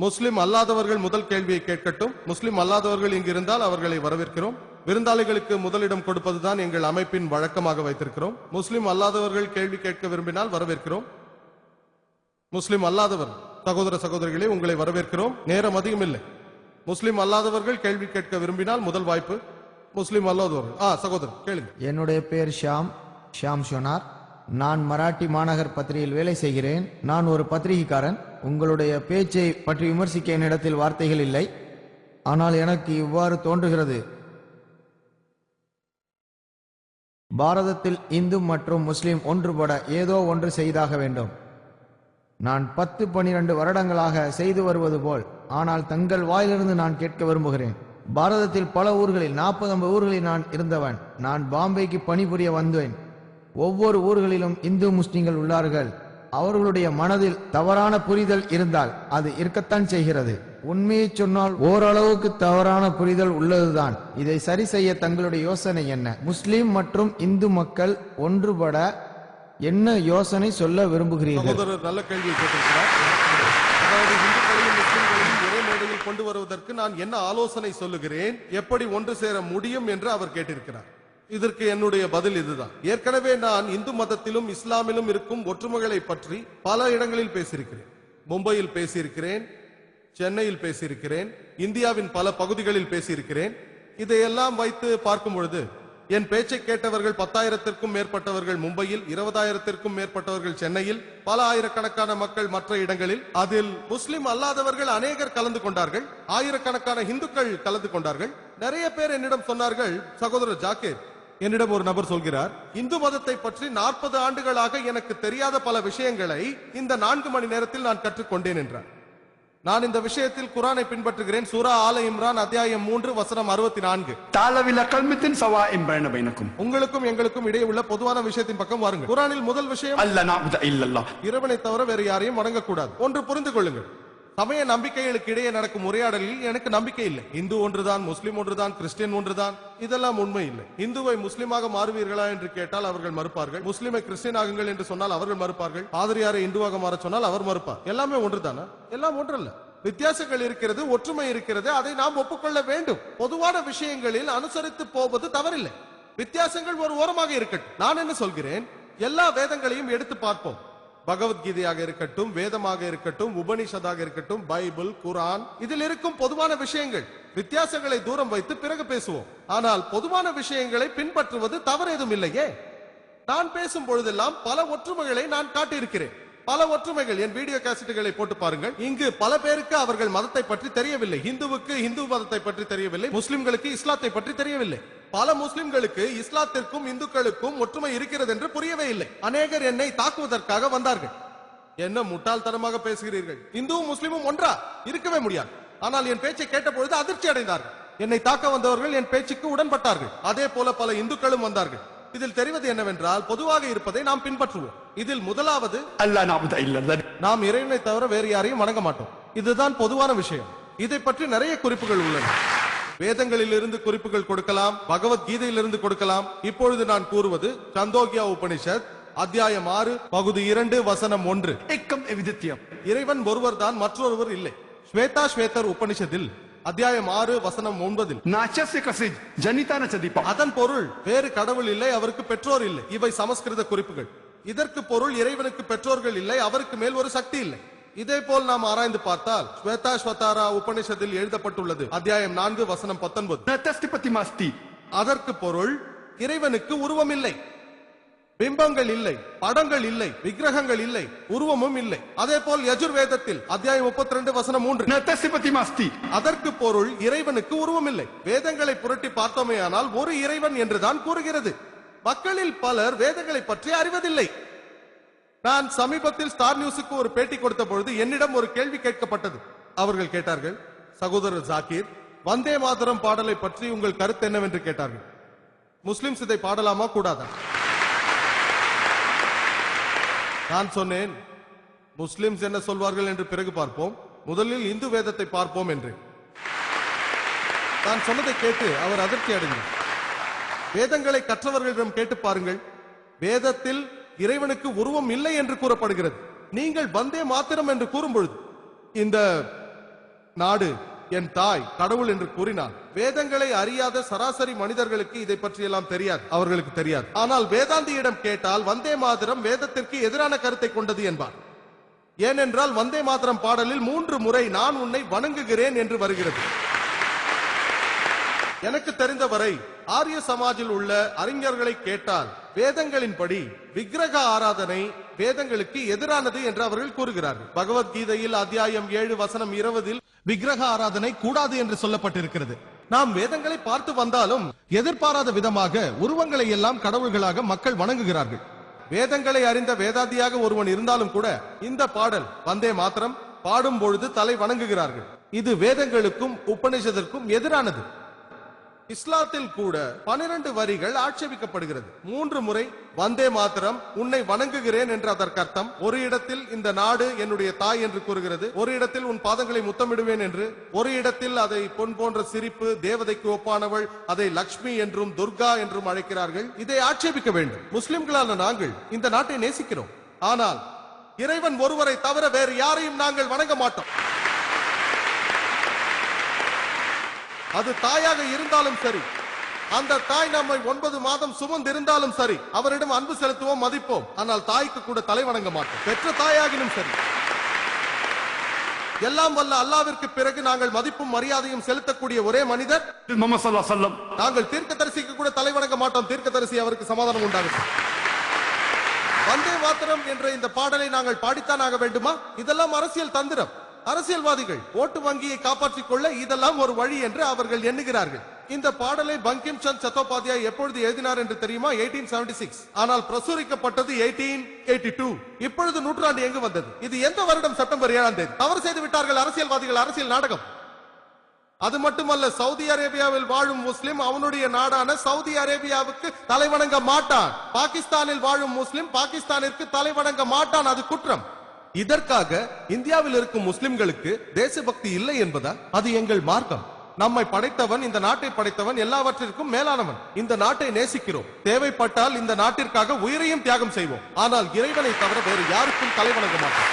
முஸ்லிம் அல்லாதவர்கள் முதல் கேள்வியை கேட்கட்டும். முஸ்லிம் அல்லாதவர்கள் இங்கு இருந்தால் அவர்களை வரவேற்கிறோம். விருந்தாளிகளுக்கு முதலிடம் கொடுப்பதுதான் எங்கள் அமைப்பின் வழக்கமாக வைத்திருக்கிறோம். முஸ்லிம் அல்லாதவர்கள் கேள்வி கேட்க விரும்பினால் வரவேற்கிறோம். முஸ்லிம் அல்லாதவர் சகோதர சகோதரிகளே, உங்களை வரவேற்கிறோம். நேரம் அதிகம் இல்லை. முஸ்லிம் அல்லாதவர்கள் கேள்வி கேட்க விரும்பினால் முதல் வாய்ப்பு. முஸ்லிம் அல்லாதவர்கள் சகோதரர் கேளுங்க. என்னுடைய பெயர் ஷாம் ஷோனார். நான் மராட்டி மாநகர் பத்திரிகையில் வேலை செய்கிறேன். நான் ஒரு பத்திரிகைக்காரன். உங்களுடைய பேச்சை பற்றி விமர்சிக்க என்னிடத்தில் வார்த்தைகள் இல்லை. ஆனால் எனக்கு இவ்வாறு தோன்றுகிறது, பாரதத்தில் இந்து மற்றும் முஸ்லிம் ஒன்றுபட ஏதோ ஒன்று செய்தாக வேண்டும். நான் 10-12 வருடங்களாக செய்து வருவது போல். ஆனால் தங்கள் வாயிலிருந்து நான் கேட்க விரும்புகிறேன். பாரதத்தில் பல ஊர்களில் 40-50 ஊர்களில் நான் இருந்தவன். நான் பாம்பேக்கு பணிபுரிய வந்தேன். ஒவ்வொரு ஊர்களிலும் இந்து முஸ்லிம்கள் உள்ளார்கள். அவர்களுடைய மனதில் தவறான புரிதல் இருந்தால் அது இருக்கத்தான் செய்கிறது. உண்மையை சொன்னால் ஓரளவுக்கு தவறான புரிதல் உள்ளதுதான். இதை சரி செய்ய தங்களுடைய யோசனை என்ன? முஸ்லிம் மற்றும் இந்து மக்கள் ஒன்றுபட என்ன யோசனை சொல்ல விரும்புகிறீர்கள்? நல்ல கேள்வி கேட்டிருக்கிறார். அதாவது இந்துக்களையும் முஸ்லிம்களையும் ஒரே மேடையில் கொண்டு வருவதற்கு நான் என்ன ஆலோசனை சொல்லுகிறேன், எப்படி ஒன்று சேர முடியும் என்று அவர் கேட்டிருக்கிறார். இதற்கு என்னுடைய பதில் இதுதான். ஏற்கனவே நான் இந்து மதத்திலும் இஸ்லாமிலும் இருக்கும் ஒற்றுமைகளை பற்றி பல இடங்களில் பேசியிருக்கிறேன். மும்பையில் பேசியிருக்கிறேன், சென்னையில் பேசியிருக்கிறேன், இந்தியாவின் பல பகுதிகளில் பேசியிருக்கிறேன். இதையெல்லாம் வைத்து பார்க்கும் பொழுது என் பேச்சை கேட்டவர்கள் 10,000-க்கும் மேற்பட்டவர்கள் மும்பையில், 20,000-க்கும் மேற்பட்டவர்கள் சென்னையில், பல ஆயிரக்கணக்கான மக்கள் மற்ற இடங்களில். அதில் முஸ்லிம் அல்லாதவர்கள் அநேகர் கலந்து கொண்டார்கள். ஆயிரக்கணக்கான இந்துக்கள் கலந்து கொண்டார்கள். நிறைய பேர் என்னிடம் சொன்னார்கள், சகோதரர் ஜாக்கீர், என்னிடம் ஒரு நபர் சொல்கிறார், இந்து மதத்தை பற்றி 40 ஆண்டுகளாக எனக்கு தெரியாத பல விஷயங்களை இந்த 4 மணி நேரத்தில் நான் கற்றுக்கொண்டேன் என்றார். நான் இந்த விஷயத்தில் குரானை பின்பற்றுகிறேன். சூரா ஆல இம்ரான் அத்தியாயம் 3 வசனம் 64. உங்களுக்கும் எங்களுக்கும் இடையே உள்ள பொதுவான விஷயத்தின் பக்கம் வாருங்கள். குரானில் முதல் விஷயம் இறைவனை தவிர வேறு யாரையும் வணங்கக்கூடாது. ஒன்று புரிந்து கொள்ளுங்கள், சமய நம்பிக்கைகளுக்கு இடையே நடக்கும் உரையாடலில் எனக்கு நம்பிக்கை இல்லை. இந்து ஒன்றுதான், முஸ்லிம் ஒன்றுதான், கிறிஸ்டியன் ஒன்றுதான், இதெல்லாம் உண்மை இல்லை. இந்துவை முஸ்லிமாக மாறுவீர்களா என்று கேட்டால் அவர்கள் மறுப்பார்கள். முஸ்லிமை கிறிஸ்டியன் ஆகுங்கள் என்று சொன்னால் அவர்கள் மறுப்பார்கள். பாதிரியாரை இந்துவாக மாற சொன்னால் அவர் மறுப்பார். எல்லாமே ஒன்றுதானா? எல்லாம் ஒன்றல்ல. வித்தியாசங்கள் இருக்கிறது, ஒற்றுமை இருக்கிறது. அதை நாம் ஒப்புக்கொள்ள வேண்டும். பொதுவான விஷயங்களில் அனுசரித்து போவது தவறில்லை. வித்தியாசங்கள் ஒரு ஓரமாக இருக்கட்டும். நான் என்ன சொல்கிறேன், எல்லா வேதங்களையும் எடுத்து பார்ப்போம். பகவத்கீதையாக இருக்கட்டும், வேதமாக இருக்கட்டும், உபனிஷதாக இருக்கட்டும், பைபிள், குரான், இதில் இருக்கும் பொதுவான விஷயங்கள். வித்தியாசங்களை தூரம் வைத்து பிறகு பேசுவோம். ஆனால் பொதுவான விஷயங்களை பின்பற்றுவது தவறு எதுவும் இல்லையே. நான் பேசும் பொழுதெல்லாம் பல ஒற்றுமைகளை நான் காட்டியிருக்கிறேன். பல ஒற்றுமைகள், என் வீடியோ கேசட்டுகளை போட்டு பாருங்கள். இங்கு பல பேருக்கு அவர்கள் மதத்தை பற்றி தெரியவில்லை. இந்துவுக்கு இந்து மதத்தை பற்றி தெரியவில்லை, முஸ்லிம்களுக்கு இஸ்லாத்தை பற்றி தெரியவில்லை. பல முஸ்லிம்களுக்கு இஸ்லாத்திற்கும் இந்துக்களுக்கும் ஒற்றுமை இருக்கிறது என்று புரியவே இல்லை. அநேகர் என்னை தாக்குவதற்காக வந்தார்கள். என்ன முட்டாள்தனமாக பேசுகிறீர்கள், இந்துவும் முஸ்லிமும் ஒன்றா? இருக்கவே முடியாது. ஆனால் என் பேச்சை கேட்ட பொழுது அதிர்ச்சி அடைந்தார்கள். என்னை தாக்க வந்தவர்கள் என் பேச்சுக்கு உடன்பட்டார்கள். அதே போல பல இந்துக்களும் வந்தார்கள். இதில் தெரிவது என்னவென்றால், பொதுவாக இருப்பதை நாம் பின்பற்றுவோம். இதில் முதலாவது, நாம் இறைவனை தவிர வேறு யாரையும் வணங்க மாட்டோம். இதுதான் பொதுவான விஷயம். இதை பற்றி நிறைய குறிப்புகள் உள்ளன. வேதங்களில் இருந்து குறிப்புகள் கொடுக்கலாம், பகவத்கீதையிலிருந்து கொடுக்கலாம். இப்பொழுது நான் கூறுவது சந்தோக்கியா உபனிஷத் அத்தியாயம் 6 பகுதி 2 வசனம் 1. இறைவன் ஒருவர் தான், மற்றொருவர் இல்லை. ஸ்வேதா ஸ்வேதர் உபனிஷத்தில் அத்தியாயம் 6 வசனம் 9. அதன் பொருள் வேறு கடவுள் இல்லை, அவருக்கு பெற்றோர் இல்லை. இவை சமஸ்கிருத குறிப்புகள். இதற்கு பொருள் இறைவனுக்கு பெற்றோர்கள் இல்லை, அவருக்கு மேல் ஒரு சக்தி இல்லை. இதே போல் நாம் ஆராய்ந்து பார்த்தால் ஸ்வேதா ஸ்வதாரா உபனிஷத்தில் எழுதப்பட்டுள்ளது அத்தியாயம் 4 வசனம் 19. அதற்கு பொருள் இறைவனுக்கு உருவம் இல்லை, பிம்பங்கள் இல்லை, படங்கள் இல்லை, விக்கிரகங்கள் இல்லை, உருவமும் இல்லை. அதே போல் யஜுர்வேதத்தில் அத்தியாயம் 32 வசனம் 3. அதற்கு பொருள் இறைவனுக்கு உருவம் இல்லை. வேதங்களை புரட்டி பார்த்தோமேயானால் ஒரு இறைவன் என்றுதான் கூறுகிறது. மக்களில் பலர் வேதங்களை பற்றி அறிவதில்லை. நான் சமீபத்தில் ஸ்டார் நியூஸுக்கு ஒரு பேட்டி கொடுத்த பொழுது என்னிடம் ஒரு கேள்வி கேட்கப்பட்டது. அவர்கள் கேட்டார்கள், சகோதரர் ஜாக்கீர், வந்தே மாதரம் பாடலை பற்றி உங்கள் கருத்து என்னவென்று கேட்டார்கள். முஸ்லிம்ஸ் இதை பாடலாமா கூடாதா? நான் சொன்னேன், முஸ்லிம்ஸ் என்ன சொல்வார்கள் என்று பிறகு பார்ப்போம், முதலில் இந்து வேதத்தை பார்ப்போம் என்று. நான் சொன்னதை கேட்டு அவர் அதிர்ச்சி அடைந்தார். வேதங்களை கற்றவர்களிடம் கேட்டு பாருங்கள், வேதத்தில் இறைவனுக்கு உருவம் இல்லை என்று கூறப்படுகிறது. நீங்கள் வந்தே மாத்திரம் என்று கூறும் பொழுது இந்த நாடு, என் தாய் கடவுள் என்று கூறினார். வேதங்களை அறியாத சராசரி மனிதர்களுக்கு இதை பற்றியெல்லாம் தெரியாது, அவர்களுக்கு தெரியாது. ஆனால் வேதாந்தியிடம் கேட்டால் வந்தே மாதரம் வேதத்திற்கு எதிரான கருத்தை கொண்டது என்பார். ஏனென்றால் வந்தே மாதரம் பாடலில் 3 முறை நான் உன்னை வணங்குகிறேன் என்று வருகிறது. எனக்கு தெரிந்தவரை ஆரிய சமாஜில் உள்ள அறிஞர்களை கேட்டால் வேதங்களின்படி விக்கிரக ஆராதனை வேதங்களுக்கு எதிரானது என்று அவர்கள் கூறுகிறார்கள். பகவத்கீதையில் அத்தியாயம் 7 வசனம் 20 விக்கிரக ஆராதனை கூடாது என்று சொல்லப்பட்டிருக்கிறது. நாம் வேதங்களை பார்த்து வந்தாலும் எதிர்பாராத விதமாக உருவங்களை எல்லாம் கடவுள்களாக மக்கள் வணங்குகிறார்கள். வேதங்களை அறிந்த வேதாந்தியாக ஒருவன் இருந்தாலும் கூட இந்த பாடல் வந்தே மாத்திரம் பாடும் பொழுது தலை வணங்குகிறார்கள். இது வேதங்களுக்கும் உபநிஷதற்கும் எதிரானது. இஸ்லாத்தில் கூட 12 வரிகள் ஆட்சேபிக்கப்படுகிறது. 3 முறை வந்தே மாத்திரம் உன்னை வணங்குகிறேன் என்று அதற்கு அர்த்தம். ஒரு இடத்தில் இந்த நாடு என்னுடைய தாய் என்று கூறுகிறது, ஒரு இடத்தில் உன் பாதங்களை முத்தமிடுவேன் என்று, ஒரு இடத்தில் அதை பொன் போன்ற சிரிப்பு, தேவதைக்கு ஒப்பானவள், அதை லக்ஷ்மி என்றும் துர்கா என்றும் அழைக்கிறார்கள். இதை ஆட்சேபிக்க வேண்டும். முஸ்லிம்களான நாங்கள் இந்த நாட்டை நேசிக்கிறோம். ஆனால் இறைவன் ஒருவரை தவிர வேறு யாரையும் நாங்கள் வணங்க மாட்டோம். அது தாயாக இருந்தாலும் சரி, அந்த தாய் நம்மை 9 மாதம் சுமந்திருந்தாலும் சரி, அவரிடம் அன்பு செலுத்துவோம், மதிப்போம். ஆனால் தாய்க்கு கூட தலை வணங்க மாட்டோம். பெற்ற தாயாகினும் சரி. எல்லாம் வல்ல அல்லாவிற்கு பிறகு நாங்கள் மதிப்பும் மரியாதையும் செலுத்தக்கூடிய ஒரே மனிதர் முஹம்மது ஸல்லல்லாஹு அலைஹி வஸல்லம். நாங்கள் தீர்க்கதரிசிக்கு கூட தலை வணங்க மாட்டோம். தீர்க்கதரிசி அவருக்கு சமாதானம் உண்டாகும். வந்தே மாத்திரம் என்ற இந்த பாடலை நாங்கள் பாடித்தான் ஆக வேண்டுமா? இதெல்லாம் அரசியல் தந்திரம். அரசியல்வாதிகள் ஓட்டு வங்கியை காப்பாற்றிக் கொள்ள இதெல்லாம் ஒரு வழி என்று அவர்கள் எண்ணுகிறார்கள். இந்த பாடலை பங்கிம் சந்த் சட்டோபாத்யாய் எப்பொழுது எழுதினார் என்று தெரியுமா? 1876. ஆனால் பிரசுரிக்கப்பட்டது 1882. இப்பொழுது நூற்றாண்டு எங்கு வந்தது? இது எந்த வருடம்? செப்டம்பர் 7ஆம் தேதி. தவறு செய்து விட்டார்கள் அரசியல்வாதிகள். அரசியல் நாடகம். அது மட்டுமல்ல, சவுதி அரேபியாவில் வாழும் முஸ்லிம் அவனுடைய நாடான சவுதி அரேபியாவுக்கு தலைவணங்க மாட்டான். பாகிஸ்தானில் வாழும் முஸ்லிம் பாகிஸ்தானிற்கு தலைவணங்க மாட்டான். அது குற்றம். இதற்காக இந்தியாவில் இருக்கும் முஸ்லிம்களுக்கு தேசபக்தி இல்லை என்பதா? அது எங்கள் மார்க்கம். நம்மை படைத்தவன், இந்த நாட்டை படைத்தவன் எல்லாவற்றிற்கும் மேலானவன். இந்த நாட்டை நேசிக்கிறோம். தேவைப்பட்டால் இந்த நாட்டிற்காக உயிரையும் தியாகம் செய்வோம். ஆனால் இறைவனை தவிர வேறு யாருக்கும் தலைவணங்க மாட்டோம்.